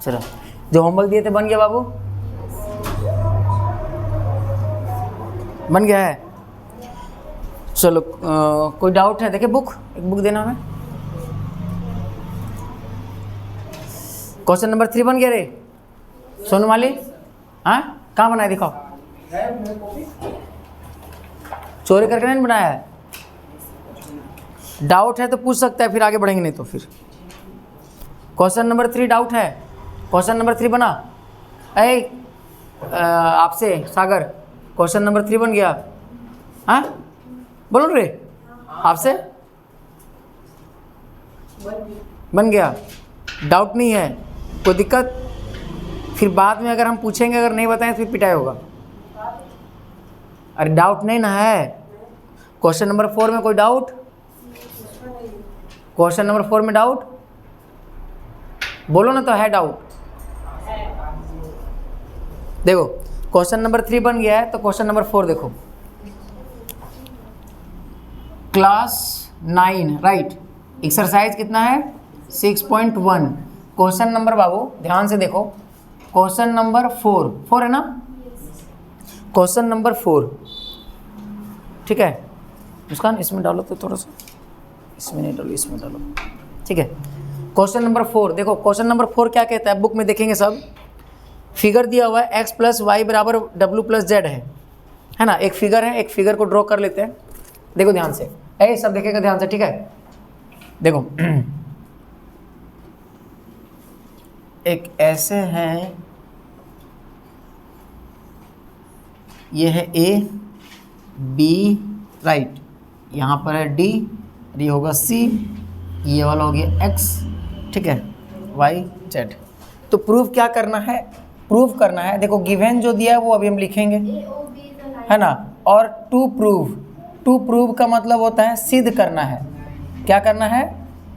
चलो, जो होमवर्क दिए थे बन गया बाबू? बन गया है? चलो, कोई डाउट है? देखिए बुक, एक बुक देना हमें। क्वेश्चन नंबर 3 बन गया रे सोनू माली? हाँ, कहाँ बनाया दिखाओ। चोरी करके नहीं बनाया है? डाउट है तो पूछ सकता है, फिर आगे बढ़ेंगे, नहीं तो फिर। क्वेश्चन नंबर 3 डाउट है? क्वेश्चन नंबर 3 बना? आपसे सागर, क्वेश्चन नंबर 3 बन गया? हाँ बोलो रे, आपसे बन गया? डाउट नहीं है? कोई दिक्कत? फिर बाद में अगर हम पूछेंगे, अगर नहीं बताएं तो फिर पिटाई होगा। अरे डाउट नहीं ना है? क्वेश्चन नंबर 4 में कोई डाउट? क्वेश्चन नंबर 4 में डाउट बोलो ना, तो है डाउट? देखो, क्वेश्चन नंबर 3 बन गया है, तो क्वेश्चन नंबर 4 देखो। क्लास 9 राइट, एक्सरसाइज कितना है? 6.1। क्वेश्चन नंबर बाबू ध्यान से देखो, क्वेश्चन नंबर 4 है ना? क्वेश्चन नंबर 4, ठीक है मुस्कान, इसमें डालो तो थोड़ा सा, इसमें नहीं डालो, इसमें डालो, ठीक है। क्वेश्चन नंबर 4 देखो, क्वेश्चन नंबर 4 क्या कहता है, बुक में देखेंगे सब। फिगर दिया हुआ है x + y = w + z है ना? एक फिगर है, एक फिगर को ड्रॉ कर लेते हैं। देखो ध्यान से, सब देखेगा ध्यान से, ठीक है। देखो एक ऐसे है, ये है a b राइट, यहाँ पर है d, ये होगा c, ये वाला हो गया x, ठीक है, y z। तो प्रूफ क्या करना है? प्रूफ करना है, देखो गिवन जो दिया है वो अभी हम लिखेंगे, है ना? और टू प्रूव का मतलब होता है सिद्ध करना है। क्या करना है?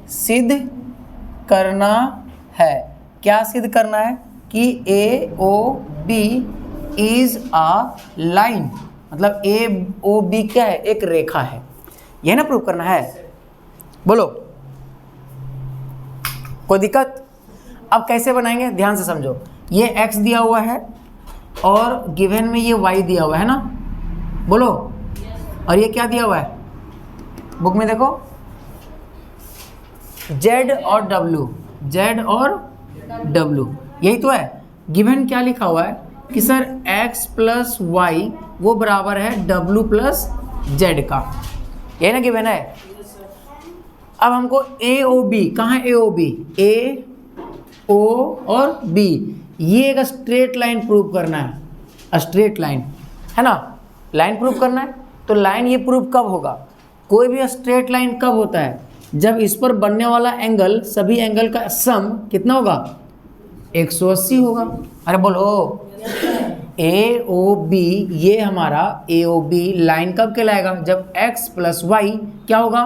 सिद्ध करना है। क्या सिद्ध करना है? कि AOB इज अ लाइन, मतलब AOB क्या है? एक रेखा है। यह ना प्रूव करना है? बोलो, कोई दिक्कत? अब कैसे बनाएंगे ध्यान से समझो। ये x दिया हुआ है और गिवन में ये y दिया हुआ है ना, बोलो। और ये क्या दिया हुआ है बुक में देखो, z और w, यही तो है। गिवन क्या लिखा हुआ है कि सर x + y वो बराबर है w + z का, यही ना गिवन है। अब हमको AOB, कहाँ है AOB? A, O और B, ये एक स्ट्रेट लाइन प्रूव करना है। स्ट्रेट लाइन है ना, लाइन प्रूव करना है। तो लाइन ये प्रूव कब होगा? कोई भी स्ट्रेट लाइन कब होता है? जब इस पर बनने वाला एंगल, सभी एंगल का सम कितना होगा? 180 होगा। अरे बोलो, AOB, ये हमारा AOB लाइन कब कहलाएगा? जब x + y क्या होगा?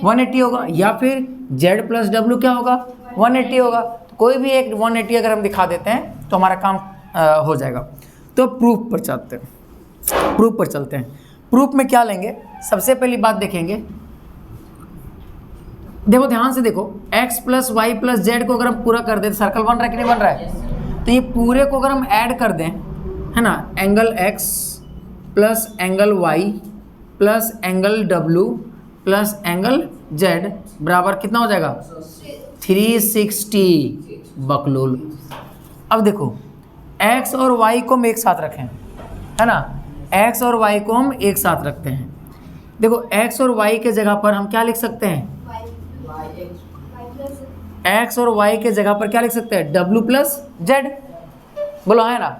180 होगा, या फिर z + w क्या होगा? 180 होगा। तो कोई भी एक 180 अगर हम दिखा देते हैं तो हमारा काम हो जाएगा। तो प्रूफ पर चलते हैं। प्रूफ में क्या लेंगे? सबसे पहली बात देखेंगे, देखो ध्यान से देखो, x + y + z को अगर हम पूरा कर दें, सर्कल बन रहा है कि नहीं बन रहा है? तो ये पूरे को अगर हम ऐड कर दें, है ना, angle x + angle y + angle w + angle z बराबर कितना हो जाएगा? 360 बकलोल। अब देखो x और y को हम एक साथ रखें, है ना, x और y को हम एक साथ रखते हैं। देखो x और y के जगह पर हम क्या लिख सकते हैं? x और y के जगह पर क्या लिख सकते हैं? w + z, बोलो है ना।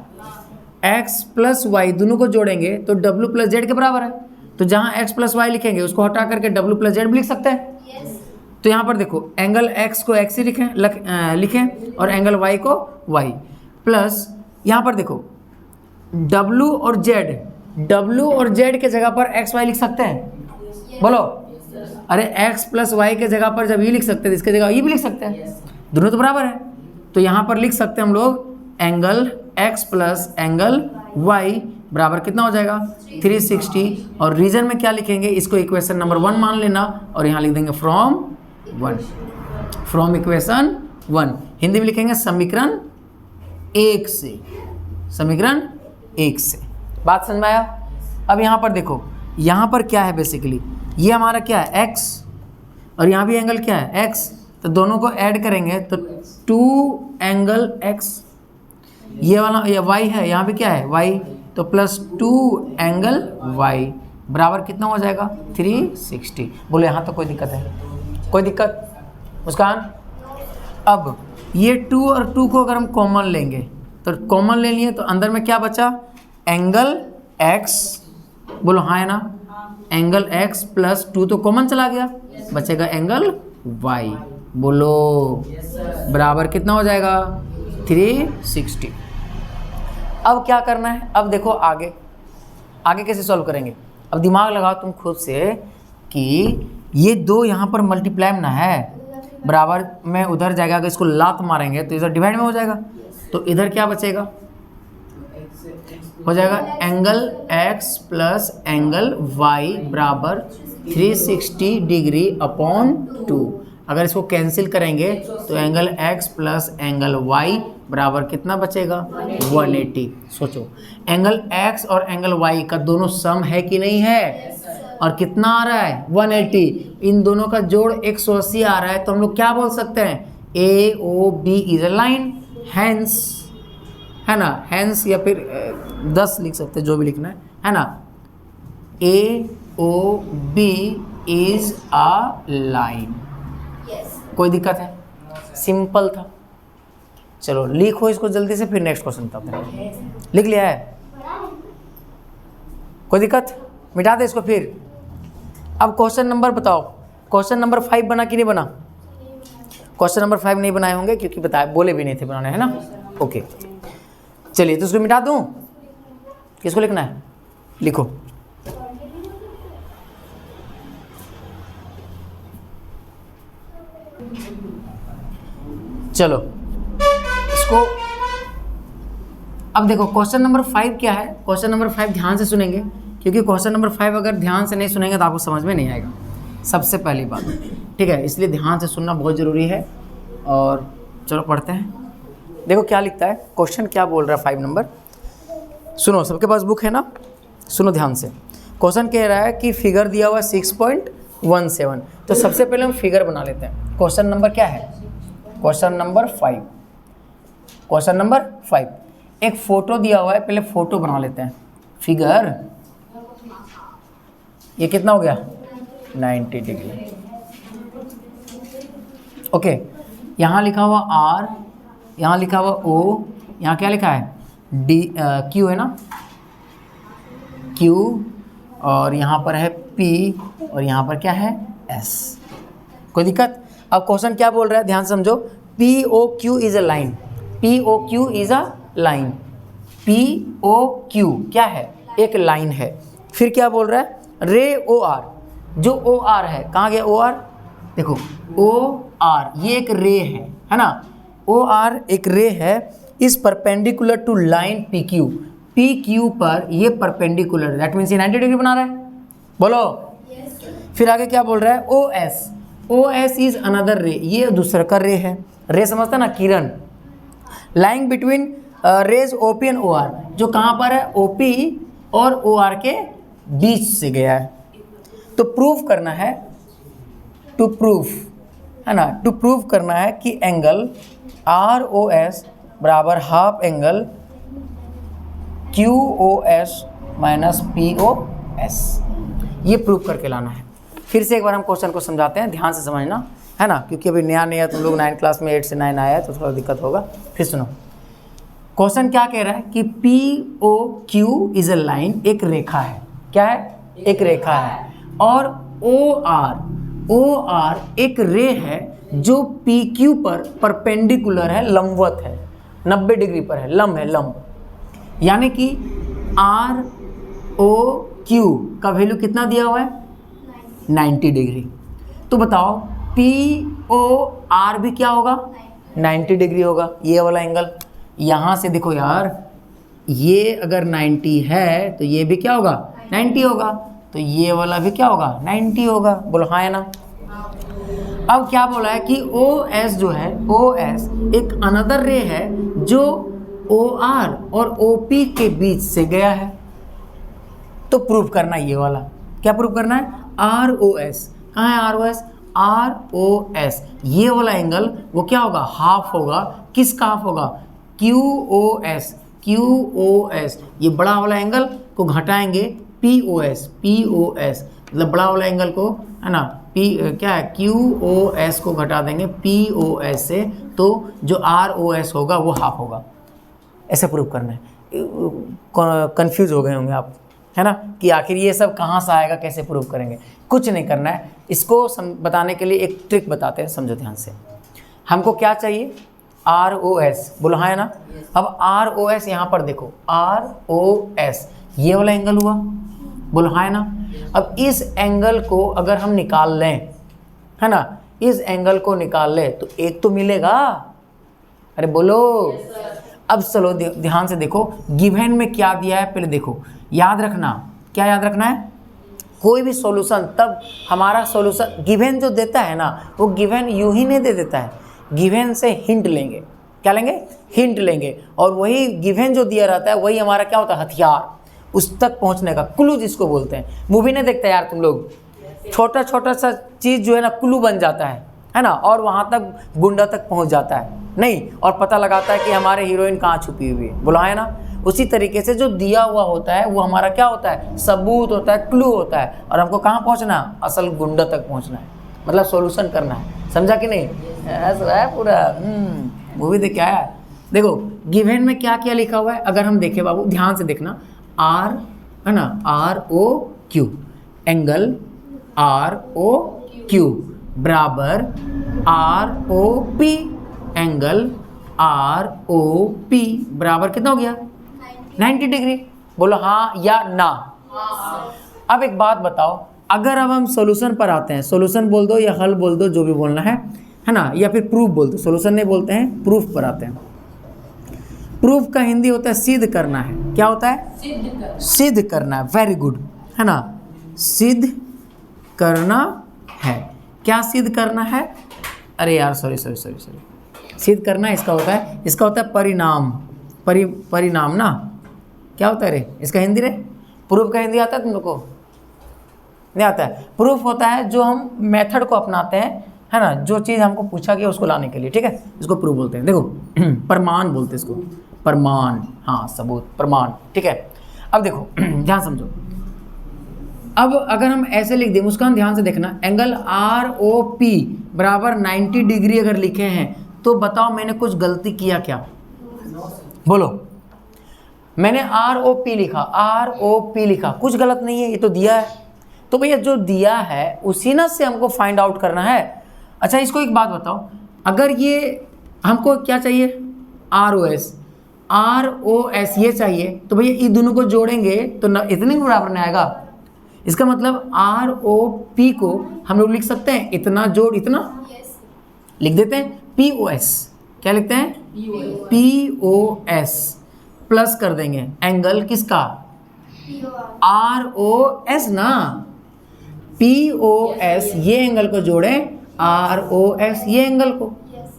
x + y दोनों को जोड़ेंगे तो w + z के बराबर है। तो जहाँ x + y लिखेंगे उसको हटा करके w + z भी लिख सकते हैं। तो यहाँ पर देखो, एंगल x को x ही लिखें और एंगल y को y, प्लस यहाँ पर देखो w और z के जगह पर x y लिख सकते हैं, बोलो। अरे x + y के जगह पर जब ये लिख सकते हैं, इसके जगह ये भी लिख सकते हैं, दोनों तो बराबर है। तो यहाँ पर लिख सकते हैं हम लोग एंगल x + एंगल y बराबर कितना हो जाएगा? 360। और रीजन में क्या लिखेंगे? इसको इक्वेशन नंबर 1 मान लेना और यहाँ लिख देंगे फ्रॉम इक्वेशन 1। हिंदी में लिखेंगे समीकरण 1 से, समीकरण 1 से। बात समझ में आया? अब यहाँ पर देखो, यहाँ पर क्या है बेसिकली, ये हमारा क्या है x, और यहाँ भी एंगल क्या है x, तो दोनों को ऐड करेंगे तो 2 एंगल x, ये वाला ये y है, यहाँ भी क्या है y, तो प्लस 2 एंगल y बराबर कितना हो जाएगा 360। बोले यहाँ तो कोई दिक्कत है? कोई दिक्कत? मुस्कान? अब ये 2 और 2 को अगर हम कॉमन लेंगे तो कॉमन ले लिए तो अंदर में क्या बचा, एंगल x, बोलो हाँ है ना, एंगल x प्लस 2 तो कॉमन चला गया, बचेगा एंगल y, बोलो बराबर कितना हो जाएगा 360। अब क्या करना है, अब देखो आगे आगे कैसे सॉल्व करेंगे। अब दिमाग लगाओ तुम खुद से कि ये 2 यहाँ पर मल्टीप्लाई ना है, बराबर में उधर जाएगा, अगर इसको लात मारेंगे तो इधर डिवाइड में हो जाएगा, तो इधर क्या बचेगा, हो जाएगा angle x plus angle y बराबर 360 डिग्री अपॉन 2। अगर इसको कैंसिल करेंगे तो angle x plus angle y बराबर कितना बचेगा 180। सोचो एंगल x और एंगल y का दोनों सम है कि नहीं है, और कितना आ रहा है 180, इन दोनों का जोड़ 180 आ रहा है, तो हम लोग क्या बोल सकते हैं AOB is a line, hence, है ना, हैंस, या फिर 10 लिख सकते हैं, जो भी लिखना है ना, AOB इज अ लाइन। कोई दिक्कत है? सिंपल था। चलो लिखो इसको जल्दी से, फिर नेक्स्ट क्वेश्चन बताते हैं। लिख लिया है? कोई दिक्कत? मिटा दे इसको फिर। अब क्वेश्चन नंबर बताओ, क्वेश्चन नंबर 5 बना कि नहीं बना? क्वेश्चन नंबर 5 नहीं बनाए होंगे क्योंकि बताए बोले भी नहीं थे बनाने, है ना। ओके चलिए, तो इसको मिटा दूं, किसको लिखना है लिखो। चलो इसको अब देखो, क्वेश्चन नंबर 5 क्या है, क्वेश्चन नंबर 5 ध्यान से सुनेंगे, क्योंकि क्वेश्चन नंबर 5 अगर ध्यान से नहीं सुनेंगे तो आपको समझ में नहीं आएगा, सबसे पहली बात, ठीक है, इसलिए ध्यान से सुनना बहुत ज़रूरी है। और चलो पढ़ते हैं, देखो क्या लिखता है, क्वेश्चन क्या बोल रहा है 5 नंबर, सुनो, सबके पास बुक है ना, सुनो ध्यान से। क्वेश्चन कह रहा है कि फिगर दिया हुआ 6.17, तो सबसे पहले हम फिगर बना लेते हैं। क्वेश्चन नंबर क्या है, क्वेश्चन नंबर 5, क्वेश्चन नंबर 5, एक फोटो दिया हुआ है, पहले फोटो बना लेते हैं। फिगर, ये कितना हो गया 90 डिग्री, ओके, यहाँ लिखा हुआ R, यहाँ लिखा हुआ O, यहाँ क्या लिखा है Q है ना, Q, और यहाँ पर है P, और यहाँ पर क्या है S। कोई दिक्कत? अब क्वेश्चन क्या बोल रहा है, ध्यान समझो, POQ is a line, POQ is a line, POQ क्या है, एक लाइन है। फिर क्या बोल रहा है, रे OR, जो OR है, कहाँ गया OR, देखो OR ये एक रे है ना, OR एक रे है, इस परपेंडिकुलर टू लाइन PQ पर ये परपेंडिकुलर, दैट मीन्स ये 90 डिग्री बना रहा है, बोलो। फिर आगे क्या बोल रहा है, OS इज अनदर रे, ये दूसरा का रे है, रे समझता ना, किरण, lying between rays OP and OR, जो कहाँ पर है OP और OR के बीच से गया है। तो प्रूव करना है, टू प्रूफ, है ना, टू प्रूव करना है कि एंगल ROS बराबर half angle QOS minus POS, ये प्रूव करके लाना है। फिर से एक बार हम क्वेश्चन को समझाते हैं, ध्यान से समझना, है ना, क्योंकि अभी नया तुम लोग 9 क्लास में 8 से 9 आया है तो थोड़ा दिक्कत होगा। फिर सुनो, क्वेश्चन क्या कह रहा है कि POQ इज अ लाइन, एक रेखा है, क्या है, एक रेखा है, और OR एक रे है जो PQ पर परपेंडिकुलर है, लंबवत है, 90 डिग्री पर है, लंब है, लंब, यानी कि ROQ का वैल्यू कितना दिया हुआ है 90 डिग्री। तो बताओ POR भी क्या होगा 90 डिग्री होगा, ये वाला एंगल। यहाँ से देखो यार, ये अगर 90 है तो ये भी क्या होगा 90 होगा, तो ये वाला भी क्या होगा 90 होगा, बोलो हाँ है ना। अब क्या बोला है कि OS जो है, OS एक अनदर रे है जो OR और OP के बीच से गया है। तो प्रूव करना ये वाला, क्या प्रूव करना है? ROS। कहाँ है ROS? ROS ये वाला एंगल वो क्या होगा? हाफ होगा। किसका हाफ होगा? QOS। QOS ये बड़ा वाला एंगल को घटाएंगे POS। POS मतलब बड़ा वाला एंगल को, है ना, क्या है, QOS को घटा देंगे POS से, तो जो ROS होगा वो हाफ होगा। ऐसे प्रूव करना है। कंफ्यूज हो गए होंगे आप, है ना, कि आखिर ये सब कहाँ से आएगा, कैसे प्रूव करेंगे। कुछ नहीं करना है, इसको बताने के लिए एक ट्रिक बताते हैं, समझो ध्यान से। हमको क्या चाहिए? ROS, बोलो हाँ है ना। अब ROS यहाँ पर देखो, ROS ये वाला एंगल हुआ, बोलो हाँ है ना। अब इस एंगल को अगर हम निकाल लें, है ना, इस एंगल को निकाल लें तो एक तो मिलेगा। अरे बोलो। अब चलो ध्यान से देखो, गिवन में क्या दिया है पहले देखो। याद रखना, क्या याद रखना है? कोई भी सॉल्यूशन, तब हमारा सॉल्यूशन गिवन जो देता है ना, वो गिवन यूं ही नहीं दे देता है, गिवन से हिंट लेंगे। क्या लेंगे? हिंट लेंगे। और वही गिवन जो दिया रहता है वही हमारा क्या होता है? हथियार, उस तक पहुंचने का, क्लू जिसको बोलते हैं। मूवी नहीं देखते यार तुम लोग? छोटा छोटा सा चीज़ जो है ना क्लू बन जाता है ना, और वहाँ तक गुंडा तक पहुँच जाता है नहीं, और पता लगाता है कि हमारे हीरोइन कहाँ छुपी हुई है, बोला है ना। उसी तरीके से जो दिया हुआ होता है वो हमारा क्या होता है? सबूत होता है, क्लू होता है, और हमको कहाँ पहुँचना? असल गुंडा तक पहुँचना है, मतलब सॉल्यूशन करना है। समझा कि नहीं? ऐसा है पूरा। मूवी देख के आया। देखो गिवन में क्या क्या लिखा हुआ है, अगर हम देखें बाबू ध्यान से देखना। R है ना, ROQ एंगल ROQ बराबर ROP एंगल ROP बराबर कितना हो गया? 90 डिग्री। बोलो हाँ या ना। अब एक बात बताओ, अगर अब हम सॉल्यूशन पर आते हैं, सॉल्यूशन बोल दो या हल बोल दो, जो भी बोलना है ना, या फिर प्रूफ बोल दो, सॉल्यूशन नहीं बोलते हैं, प्रूफ पर आते हैं। प्रूफ का हिंदी होता है सिद्ध करना है। क्या होता है? सिद्ध करना है। वेरी गुड, है ना, सिद्ध करना है। क्या सिद्ध करना है? अरे यार सॉरी, सिद्ध करना इसका होता है परिणाम। परिणाम ना, क्या होता है रे इसका हिंदी रे? प्रूफ का हिंदी आता है तुम लोग को? नहीं आता है। प्रूफ होता है जो हम मेथड को अपनाते हैं, है ना, जो चीज़ हमको पूछा गया उसको लाने के लिए, ठीक है, इसको प्रूफ बोलते हैं। देखो प्रमाण बोलते हैं इसको, प्रमाण, हाँ सबूत, प्रमाण, ठीक है। अब देखो ध्यान समझो, अब अगर हम ऐसे लिख दें, मुस्कान ध्यान से देखना, एंगल ROP बराबर 90 डिग्री अगर लिखे हैं तो बताओ मैंने कुछ गलती किया क्या? बोलो। मैंने ROP लिखा, कुछ गलत नहीं है, ये तो दिया है। तो भैया जो दिया है उसी ना से हमको फाइंड आउट करना है। अच्छा इसको एक बात बताओ, अगर ये हमको क्या चाहिए? ROS ये चाहिए, तो भैया ये दोनों को जोड़ेंगे तो न इतने के बराबर नहीं आएगा। इसका मतलब ROP को हम लोग लिख सकते हैं इतना जोड़ इतना, लिख देते हैं POS। क्या लिखते हैं? POS प्लस कर देंगे एंगल किसका? ROS ना, POS ये एंगल को जोड़े ROS ये एंगल को,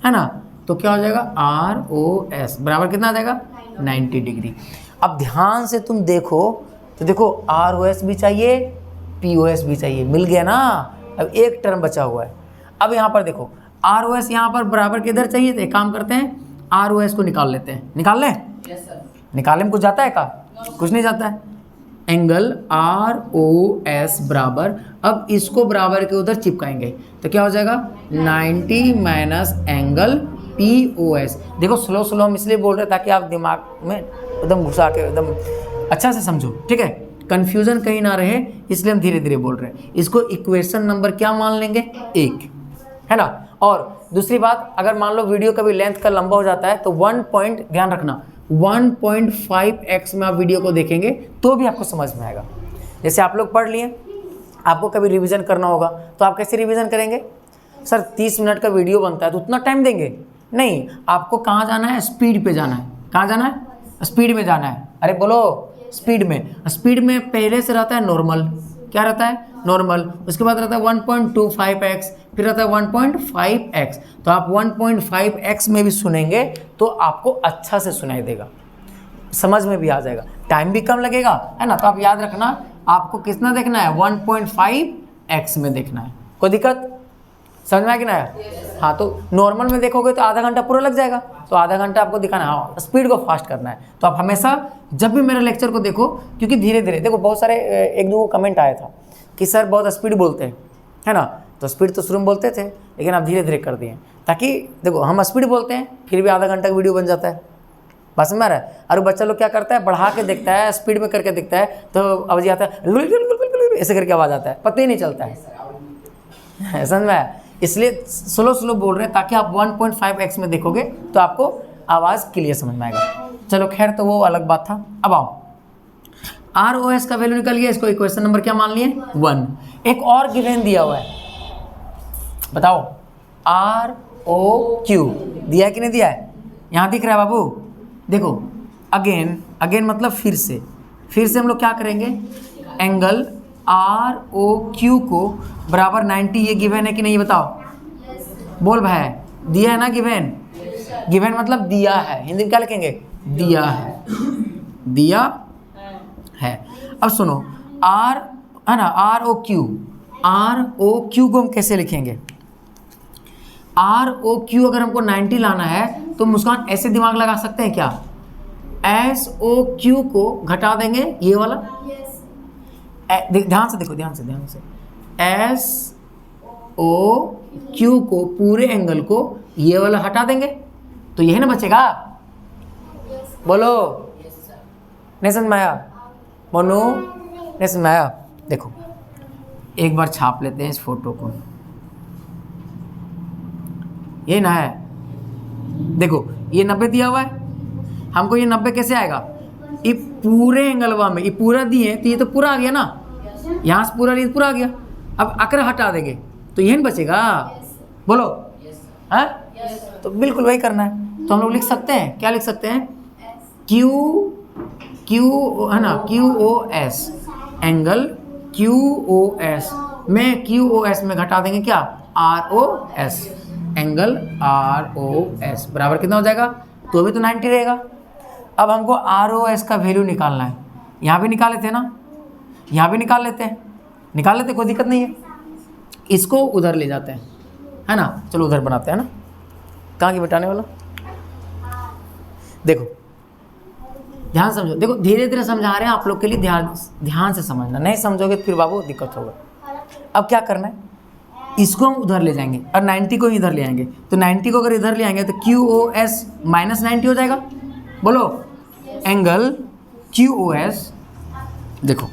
है ना, तो क्या हो जाएगा? ROS बराबर कितना आ जाएगा? 90 डिग्री। अब ध्यान से तुम देखो तो देखो ROS भी चाहिए, POS भी चाहिए, मिल गया ना। अब एक टर्म बचा हुआ है। अब यहाँ पर देखो ROS यहाँ पर बराबर किधर चाहिए थे? काम करते हैं, ROS को निकाल लेते हैं। निकाल लें? yes, निकालने में कुछ जाता है का? कुछ नहीं जाता है। एंगल ROS बराबर, अब इसको बराबर के उधर चिपकाएंगे तो क्या हो जाएगा? 90 माइनस एंगल POS। देखो स्लो हम इसलिए बोल रहे हैं ताकि आप दिमाग में एकदम घुसा के एकदम अच्छा से समझो, ठीक है, कंफ्यूजन कहीं ना रहे, इसलिए हम धीरे धीरे बोल रहे हैं। इसको इक्वेशन नंबर क्या मान लेंगे? 1, है ना। और दूसरी बात, अगर मान लो वीडियो कभी लेंथ का लंबा हो जाता है तो 1 पॉइंट ध्यान रखना, 1.5x में आप वीडियो को देखेंगे तो भी आपको समझ में आएगा। जैसे आप लोग पढ़ लिए, आपको कभी रिवीजन करना होगा तो आप कैसे रिवीजन करेंगे? सर 30 मिनट का वीडियो बनता है तो उतना टाइम देंगे? नहीं, आपको कहाँ जाना है? स्पीड पे जाना है। कहाँ जाना है? स्पीड में जाना है। अरे बोलो, स्पीड में। स्पीड में पहले से रहता है नॉर्मल, क्या रहता है, नॉर्मल। उसके बाद रहता है 1.25x, फिर रहता है 1.5x। तो आप 1.5x में भी सुनेंगे तो आपको अच्छा से सुनाई देगा, समझ में भी आ जाएगा, टाइम भी कम लगेगा, है ना। तो आप याद रखना, आपको कितना देखना है, 1.5x में देखना है। कोई दिक्कत, समझ में आ गया ना। हाँ, तो नॉर्मल में देखोगे तो आधा घंटा पूरा लग जाएगा, तो आधा घंटा आपको दिखाना है। हाँ, स्पीड को फास्ट करना है। तो आप हमेशा जब भी मेरे लेक्चर को देखो, क्योंकि धीरे धीरे देखो, बहुत सारे एक दो कमेंट आया था कि सर बहुत स्पीड बोलते हैं, है ना। तो स्पीड तो शुरू में बोलते थे, लेकिन आप धीरे धीरे कर दिए, ताकि देखो हम स्पीड बोलते हैं फिर भी आधा घंटा का वीडियो बन जाता है, बस में रहा है। और बच्चा लोग क्या करता है, बढ़ा के देखता है, स्पीड में करके देखता है, तो आवाज आता है, ऐसे करके आवाज़ आता है, पता ही नहीं चलता है, समझ में आया। इसलिए स्लो स्लो बोल रहे हैं, ताकि आप 1.5x में देखोगे तो आपको आवाज़ क्लियर समझ में आएगा। चलो खैर, तो वो अलग बात था। अब आओ, ROS का वैल्यू निकल गया, इसको इक्वेशन नंबर क्या मान लिए, 1। एक और गिवन दिया हुआ है, बताओ, ROQ दिया है कि नहीं दिया है, यहाँ दिख रहा है बाबू। देखो अगेन मतलब फिर से हम लोग क्या करेंगे, एंगल ROQ को बराबर 90, ये गिवन है कि नहीं, बताओ। बोल भाई, दिया है ना गिवन, गिवन मतलब दिया है, हिंदी में क्या लिखेंगे, दिया है, दिया है। अब सुनो, R है ना, ROQ को हम कैसे लिखेंगे। ROQ अगर हमको 90 लाना है तो मुस्कान ऐसे दिमाग लगा सकते हैं क्या, SOQ को घटा देंगे, ये वाला, ध्यान से देखो, ध्यान से SOQ को, पूरे एंगल को ये वाला हटा देंगे, तो यही ना बचेगा, बोलो। नहीं समझ में आया, बोलो, नहीं समझ में आया। देखो एक बार छाप लेते हैं इस फोटो को, ये ना है, देखो ये 90 दिया हुआ है, हमको ये 90 कैसे आएगा, ये पूरे एंगलवा में, ये पूरा दिए तो ये तो पूरा आ गया ना, यहाँ से पूरा लिए पूरा आ गया। अब अकर हटा देंगे तो यही बचेगा, बोलो, हाँ, तो बिल्कुल वही करना है। तो हम लोग लिख सकते हैं, क्या लिख सकते हैं, क्यू है ना, QOS, एंगल QOS में, QOS में घटा देंगे क्या, ROS, एंगल ROS बराबर कितना हो जाएगा, तो भी तो 90 रहेगा। अब हमको ROS का वैल्यू निकालना है, यहाँ भी निकाल लेते हैं ना, यहाँ भी निकाल लेते हैं, कोई दिक्कत नहीं है। इसको उधर ले जाते हैं, है ना, चलो उधर बनाते हैं ना, कहाँ की बिठाने वाला, देखो ध्यान समझो, देखो धीरे धीरे समझा रहे हैं आप लोग के लिए, ध्यान से समझना, नहीं समझोगे तो फिर बाबू दिक्कत होगा। अब क्या करना है, इसको हम उधर ले जाएंगे और 90 को इधर ले आएंगे, तो 90 को अगर इधर ले आएंगे तो QOS माइनस 90 हो जाएगा, बोलो, एंगल QOS, देखो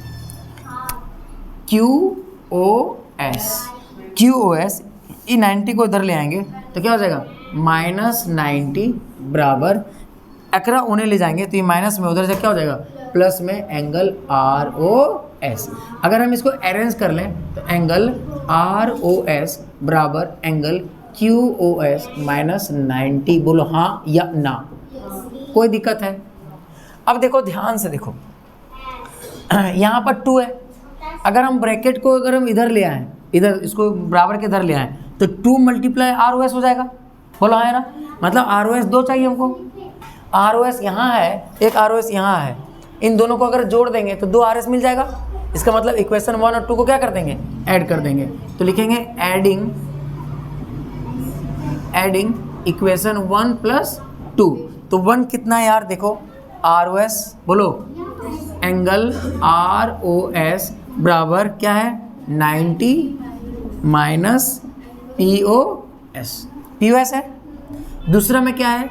QOS ये 90 को इधर ले आएंगे तो क्या हो जाएगा, माइनस 90 बराबर, अकरा उन्हें ले जाएंगे तो ये माइनस में उधर से क्या हो जाएगा, प्लस में एंगल ROS। अगर हम इसको अरेंज कर लें तो एंगल ROS बराबर एंगल QOS माइनस 90, बोलो हाँ या ना, कोई दिक्कत है। अब देखो ध्यान से देखो, यहाँ पर 2 है, अगर हम ब्रैकेट को अगर हम इधर ले आएँ, इधर इसको बराबर के इधर ले आएँ तो 2 मल्टीप्लाई ROS हो जाएगा, बोलो है ना, मतलब ROS 2 चाहिए हमको, ROS यहाँ है, एक ROS यहाँ है, इन दोनों को अगर जोड़ देंगे तो 2 RS मिल जाएगा। इसका मतलब इक्वेशन 1 और 2 को क्या कर देंगे, ऐड कर देंगे, तो लिखेंगे एडिंग इक्वेशन 1 प्लस 2, तो 1 कितना है यार, देखो ROS, बोलो, एंगल ROS बराबर क्या है, 90 माइनस POS है। दूसरा में क्या है,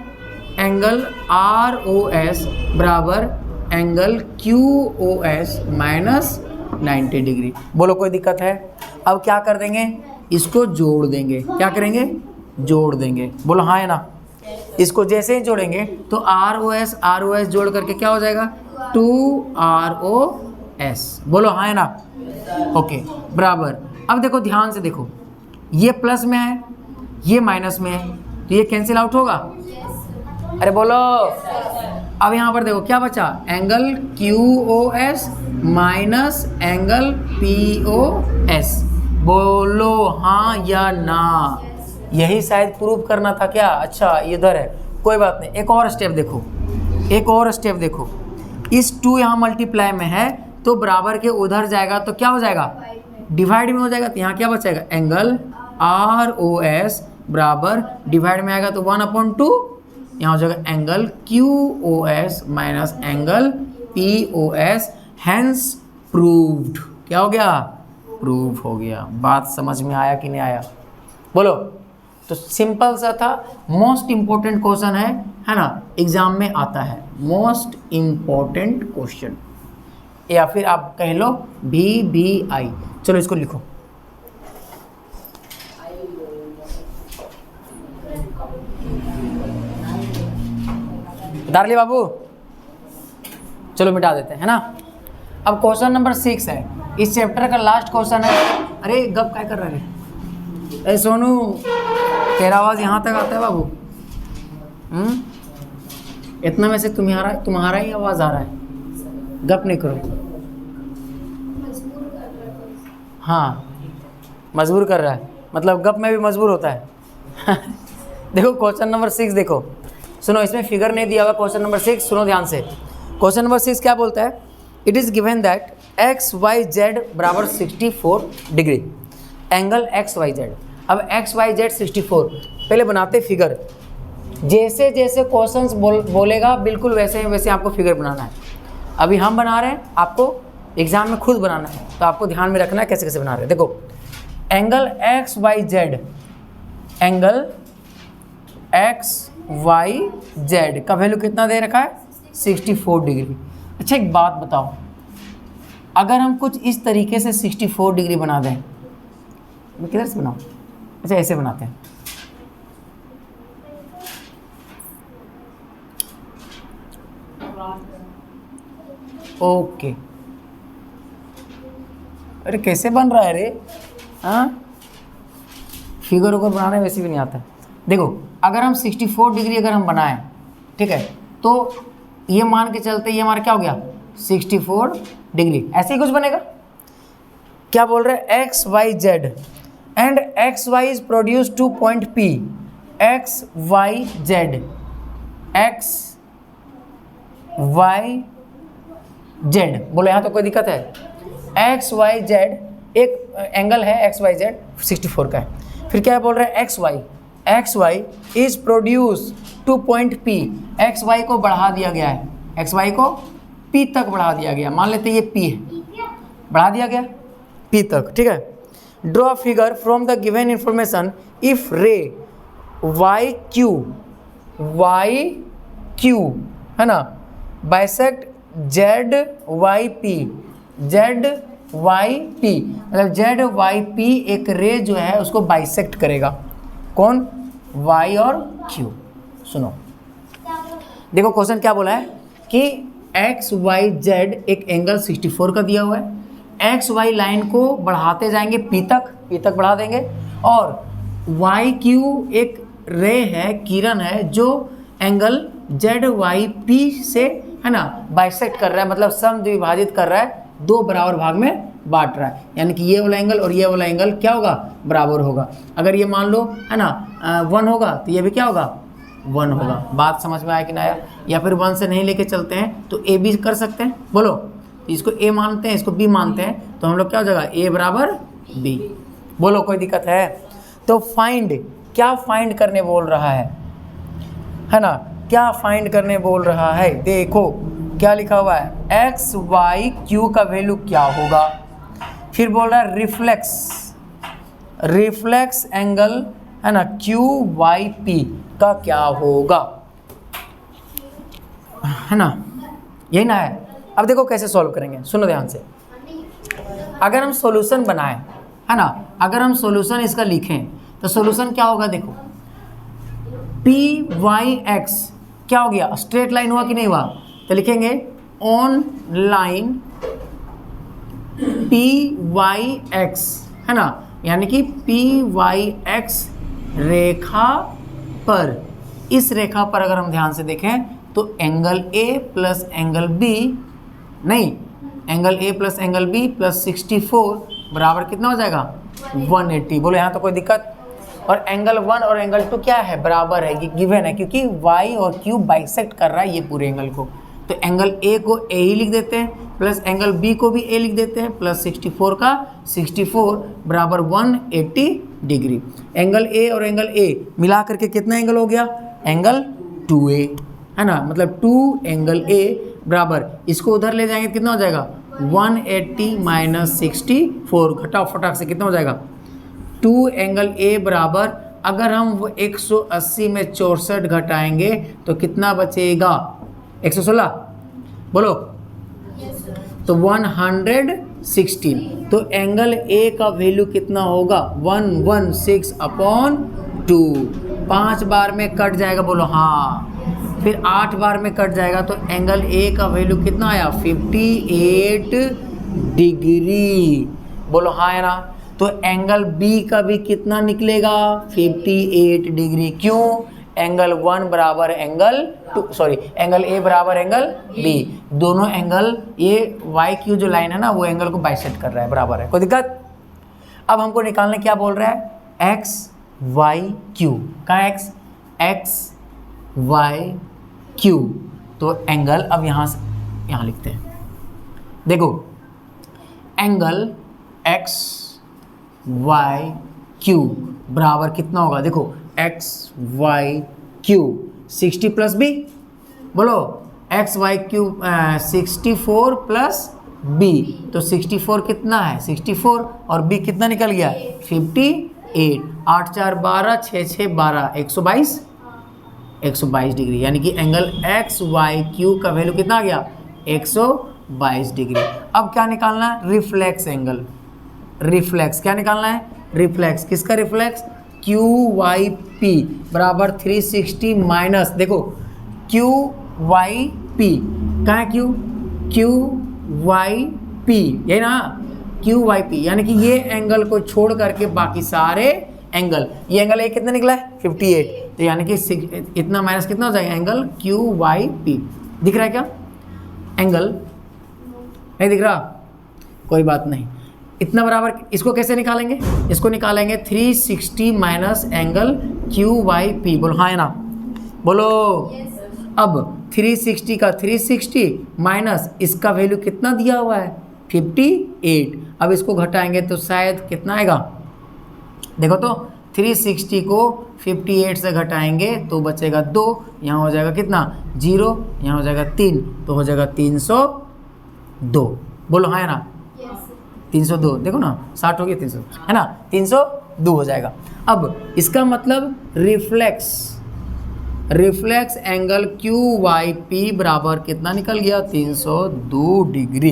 एंगल ROS बराबर एंगल QOS माइनस 90 डिग्री, बोलो कोई दिक्कत है। अब क्या कर देंगे, इसको जोड़ देंगे, क्या करेंगे, जोड़ देंगे, बोलो हाँ है ना। इसको जैसे ही जोड़ेंगे तो ROS जोड़ करके क्या हो जाएगा, 2ROS, बोलो हाँ है ना, ओके बराबर। अब देखो ध्यान से देखो, ये प्लस में है, ये माइनस में है, तो ये कैंसिल आउट होगा, अरे बोलो। अब यहाँ पर देखो क्या बचा, angle QOS minus angle POS। बोलो हाँ या ना, यही शायद प्रूव करना था क्या? अच्छा इधर है, कोई बात नहीं। एक और स्टेप देखो, एक और स्टेप देखो। इस 2 यहाँ मल्टीप्लाई में है तो बराबर के उधर जाएगा तो क्या हो जाएगा, डिवाइड में हो जाएगा। तो यहाँ क्या बचेगा, एंगल ROS बराबर डिवाइड में आएगा तो 1/2, यहाँ हो जाएगा angle QOS minus angle POS, hence proved. क्या हो गया, प्रूव हो गया। बात समझ में आया कि नहीं आया, बोलो। तो सिंपल सा था, मोस्ट इम्पोर्टेंट क्वेश्चन है ना, एग्जाम में आता है, मोस्ट इम्पोर्टेंट क्वेश्चन, या फिर आप कह लो VBI। चलो इसको लिखो, डार्ली बाबू, चलो मिटा देते हैं ना। अब क्वेश्चन नंबर 6 है, इस चैप्टर का लास्ट क्वेश्चन है। अरे गप क्या कर रहे हैं, अरे सोनू तेरा आवाज़ यहाँ तक आता है बाबू? इतना में से तुम्हारा ही आवाज़ आ रहा है, गप नहीं करो। हाँ मजबूर कर रहा है, मतलब गप में भी मजबूर होता है। देखो क्वेश्चन नंबर 6 देखो, सुनो, इसमें फिगर नहीं दिया हुआ। क्वेश्चन नंबर 6 सुनो ध्यान से। क्वेश्चन नंबर 6 क्या बोलता है, it is given that XYZ बराबर 64 डिग्री, एंगल XYZ। अब XYZ 64, पहले बनाते फिगर। जैसे जैसे क्वेश्चंस बोलेगा बिल्कुल वैसे वैसे आपको फिगर बनाना है। अभी हम बना रहे हैं, आपको एग्जाम में खुद बनाना है, तो आपको ध्यान में रखना है कैसे कैसे बना रहे हैं। देखो एंगल XYZ, एंगल XYZ का वैल्यू कितना दे रखा है, 64 डिग्री। अच्छा एक बात बताओ, अगर हम कुछ इस तरीके से 64 डिग्री बना दें, मैं किधर से बनाऊँ, अच्छा ऐसे बनाते हैं। ओके, अरे कैसे बन रहा है रे, हाँ फिगर उगर बनाने वैसे भी नहीं आता है। देखो अगर हम 64 डिग्री अगर हम बनाएं, ठीक है, तो ये मान के चलते ये हमारा क्या हो गया, 64 डिग्री, ऐसे ही कुछ बनेगा। क्या बोल रहे हैं, XYZ and XY is produce two point P, XYZ बोलो, यहाँ तो कोई दिक्कत है। XYZ एक एंगल है, XYZ 64 का है। फिर क्या बोल रहे हैं, XY is produce two point P, XY को बढ़ा दिया गया है, XY को P तक बढ़ा दिया गया। मान लेते हैं ये P है, बढ़ा दिया गया P तक, ठीक है। Draw figure from the given information if रे YQ है ना, बाइसेक्ट ZYP, मतलब ZYP एक रे जो है उसको बाइसेक्ट करेगा, कौन, Y और Q। सुनो देखो क्वेश्चन क्या बोला है कि XYZ एक एंगल 64 का दिया हुआ है, XY लाइन को बढ़ाते जाएंगे P तक बढ़ा देंगे, और YQ एक रे है, किरण है, जो एंगल ZYP से है ना बाइसेक्ट कर रहा है, मतलब समद्विभाजित कर रहा है, 2 बराबर भाग में बांट रहा है, यानी कि ये वाला एंगल और ये वाला एंगल क्या होगा, बराबर होगा। अगर ये मान लो है ना 1 होगा तो ये भी क्या होगा, 1 होगा। बात समझ में आया कि ना आया? या फिर 1 से नहीं लेके चलते हैं तो A भी कर सकते हैं, बोलो, इसको A मानते हैं, इसको B मानते हैं, तो हम लोग क्या हो जाएगा, A बराबर B। बोलो कोई दिक्कत है? तो फाइंड, क्या फाइंड करने बोल रहा है ना, क्या फाइंड करने बोल रहा है, देखो क्या लिखा हुआ है, XYQ का वैल्यू क्या होगा। फिर बोल रहा है रिफ्लेक्स एंगल है ना QYP का क्या होगा, है ना, यही ना है। अब देखो कैसे सॉल्व करेंगे, सुनो ध्यान से। अगर हम सॉल्यूशन बनाएं, है ना, अगर हम सॉल्यूशन इसका लिखें तो सॉल्यूशन क्या होगा, देखो PYX क्या हो गया, स्ट्रेट लाइन हुआ कि नहीं हुआ, तो लिखेंगे ऑन लाइन PYX, है ना, यानी कि PYX रेखा पर, इस रेखा पर अगर हम ध्यान से देखें तो angle A plus angle B, नहीं, angle A plus angle B plus 64 बराबर कितना हो जाएगा 180। बोलो यहाँ तो कोई दिक्कत। और एंगल 1 और एंगल 2 क्या है, बराबर है, ये गिवन है क्योंकि y और q बाइसेक्ट कर रहा है ये पूरे एंगल को। तो एंगल a को a ही लिख देते हैं, प्लस एंगल b को भी a लिख देते हैं, प्लस 64 का 64 बराबर 180 डिग्री। एंगल a और एंगल a मिला करके कितना एंगल हो गया, एंगल 2a है ना, मतलब 2 एंगल a बराबर, इसको उधर ले जाएंगे कितना हो जाएगा 180 माइनस 64, घटाओ फटाक से कितना हो जाएगा 2 एंगल A बराबर, अगर हम वो 180 में 64 घटाएंगे तो कितना बचेगा 116, बोलो तो 116। तो एंगल A का वैल्यू कितना होगा 116/2। 5 बार में कट जाएगा, बोलो हाँ, फिर 8 बार में कट जाएगा तो एंगल A का वैल्यू कितना आया 58 डिग्री, बोलो हाँ है ना। तो एंगल B का भी कितना निकलेगा 58 डिग्री, क्यों, एंगल 1 बराबर एंगल 2, सॉरी एंगल A बराबर एंगल B, दोनों एंगल ये YQ जो लाइन है ना वो एंगल को बाइसेक्ट कर रहा है, बराबर है, कोई दिक्कत। अब हमको निकालने क्या बोल रहा है x y q, कहाँ x y q, तो एंगल अब यहाँ से यहाँ लिखते हैं, देखो एंगल x y q बराबर कितना होगा, देखो x y q 60 plus b, बोलो x y q 64 plus b, तो 64 कितना है 64 और b कितना निकल गया 58, 8 4 12 6 6 12 122 डिग्री, यानी कि एंगल x y q का वैल्यू कितना आ गया 122 डिग्री। अब क्या निकालना है, रिफ्लेक्स एंगल, रिफ्लेक्स क्या निकालना है, रिफ्लेक्स किसका, रिफ्लेक्स क्यू वाई पी बराबर 360 माइनस, देखो क्यू वाई पी, कहाँ है क्यू वाई पी, यही ना क्यू वाई पी, यानी कि ये एंगल को छोड़ करके बाकी सारे एंगल, ये एंगल ए कितना निकला है 58, तो यानी कि इतना माइनस कितना हो जाएगा एंगल क्यू वाई पी, दिख रहा है क्या एंगल, नहीं दिख रहा, कोई बात नहीं, इतना बराबर, इसको कैसे निकालेंगे, इसको निकालेंगे 360 minus angle Q Y P, बोलो हाँ है ना, बोलो अब 360 का 360 माइनस इसका वैल्यू कितना दिया हुआ है 58, अब इसको घटाएंगे तो शायद कितना आएगा, देखो तो 360 को 58 से घटाएंगे तो बचेगा 2, यहाँ हो जाएगा कितना 0, यहाँ हो जाएगा 3, तो हो जाएगा 302, बोलो हाँ है ना 302, देखो ना 60 हो गया 300 है ना, 302 हो जाएगा। अब इसका मतलब reflex angle Q Y P बराबर कितना निकल गया 302 डिग्री।